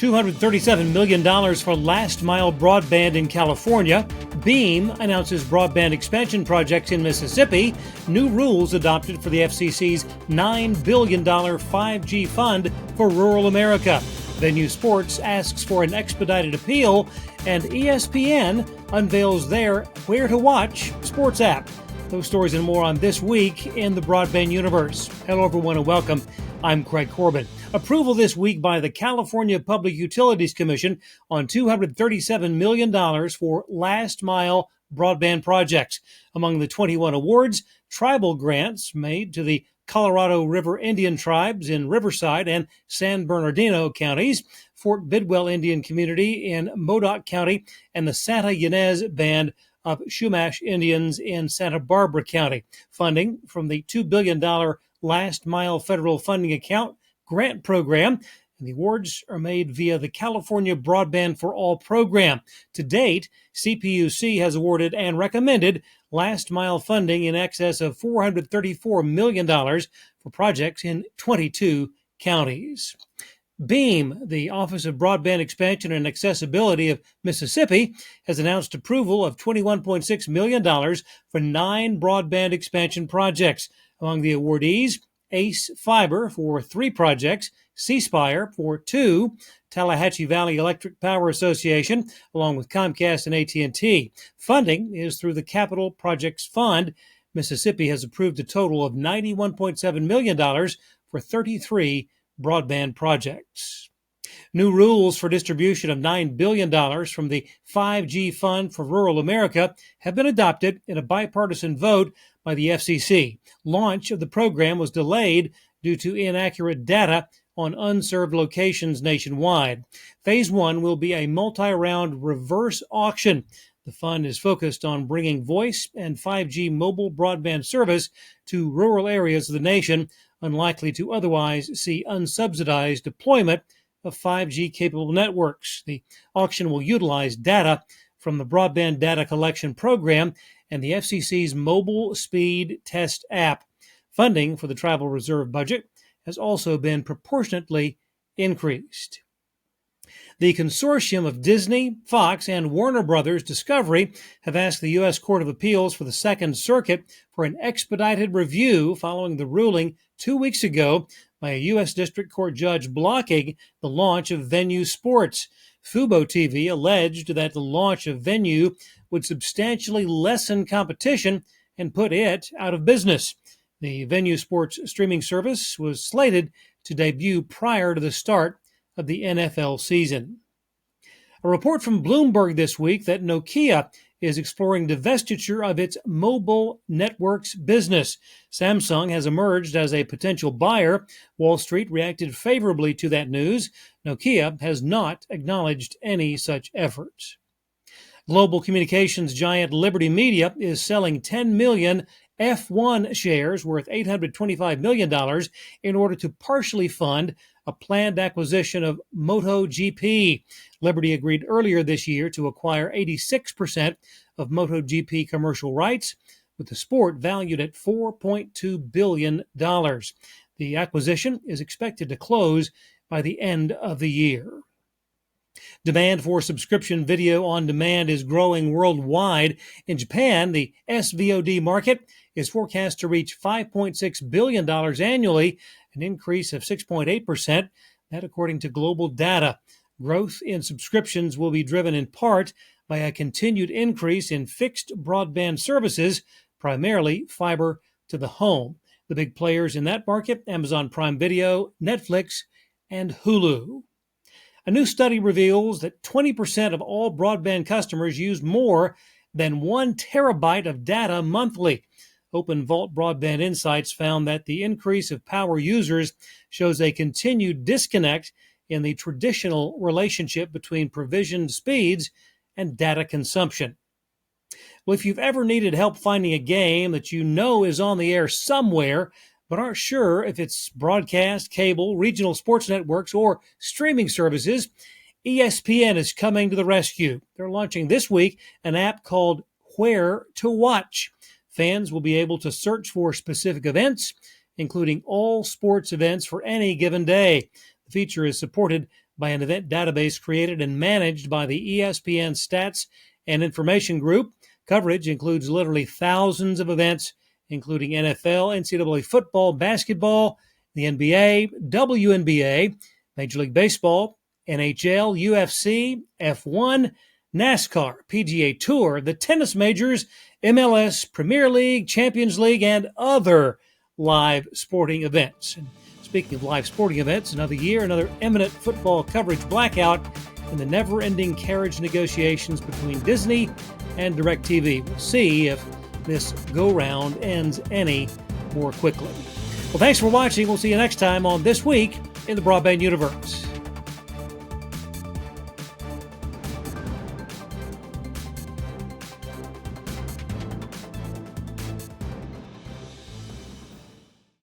$237 million for last-mile broadband in California. Beam announces broadband expansion projects in Mississippi. New rules adopted for the FCC's $9 billion 5G fund for rural America. Venue Sports asks for an expedited appeal. And ESPN unveils their Where to Watch sports app. Those stories and more on This Week in the Broadband Universe. Hello, everyone, and welcome. I'm Craig Corbin. Approval this week by the California Public Utilities Commission on $237 million for last-mile broadband projects. Among the 21 awards, tribal grants made to the Colorado River Indian tribes in Riverside and San Bernardino counties, Fort Bidwell Indian Community in Modoc County, and the Santa Ynez Band of Chumash Indians in Santa Barbara County. Funding from the $2 billion Last Mile Federal Funding Account grant program, and the awards are made via the California Broadband for All program. To date, CPUC has awarded and recommended last mile funding in excess of $434 million for projects in 22 counties. Beam, the Office of Broadband Expansion and Accessibility of Mississippi, has announced approval of $21.6 million for 9 broadband expansion projects. Among the awardees, Ace Fiber for 3 projects, C-Spire for 2, Tallahatchie Valley Electric Power Association, along with Comcast and AT&T. Funding is through the Capital Projects Fund. Mississippi has approved a total of $91.7 million for 33 broadband projects. New rules for distribution of $9 billion from the 5G Fund for Rural America have been adopted in a bipartisan vote by the FCC. Launch of the program was delayed due to inaccurate data on unserved locations nationwide. Phase 1 will be a multi-round reverse auction. The fund is focused on bringing voice and 5G mobile broadband service to rural areas of the nation, unlikely to otherwise see unsubsidized deployment of 5G-capable networks. The auction will utilize data from the Broadband Data Collection Program and the FCC's Mobile Speed Test app. Funding for the Tribal Reserve budget has also been proportionately increased. The consortium of Disney, Fox, and Warner Brothers Discovery have asked the U.S. Court of Appeals for the Second Circuit for an expedited review following the ruling 2 weeks ago by a U.S. District Court judge blocking the launch of Venue Sports. Fubo TV alleged that the launch of Venue would substantially lessen competition and put it out of business. The Venue Sports streaming service was slated to debut prior to the start of the NFL season. A report from Bloomberg this week that Nokia is exploring divestiture of its mobile networks business. Samsung has emerged as a potential buyer. Wall Street reacted favorably to that news. Nokia has not acknowledged any such efforts. Global communications giant Liberty Media is selling 10 million F1 shares worth $825 million in order to partially fund a planned acquisition of MotoGP. Liberty agreed earlier this year to acquire 86% of MotoGP commercial rights, with the sport valued at $4.2 billion. The acquisition is expected to close by the end of the year. Demand for subscription video on demand is growing worldwide. In Japan, the SVOD market is forecast to reach $5.6 billion annually, an increase of 6.8%, that according to global data. Growth in subscriptions will be driven in part by a continued increase in fixed broadband services, primarily fiber to the home. The big players in that market, Amazon Prime Video, Netflix, and Hulu. A new study reveals that 20% of all broadband customers use more than 1 terabyte of data monthly. Open Vault Broadband Insights found that the increase of power users shows a continued disconnect in the traditional relationship between provisioned speeds and data consumption. Well, if you've ever needed help finding a game that you know is on the air somewhere, but aren't sure if it's broadcast, cable, regional sports networks, or streaming services, ESPN is coming to the rescue. They're launching this week an app called Where to Watch. Fans will be able to search for specific events, including all sports events for any given day. The feature is supported by an event database created and managed by the ESPN Stats and Information Group. Coverage includes literally thousands of events, including NFL, NCAA football, basketball, the NBA, WNBA, Major League Baseball, NHL, UFC, F1, NASCAR, PGA Tour, the tennis majors, MLS, Premier League, Champions League, and other live sporting events. And speaking of live sporting events, another year, another eminent football coverage blackout in the never-ending carriage negotiations between Disney and DirecTV. We'll see if this go-round ends any more quickly. Well, thanks for watching. We'll see you next time on This Week in the Broadband Universe.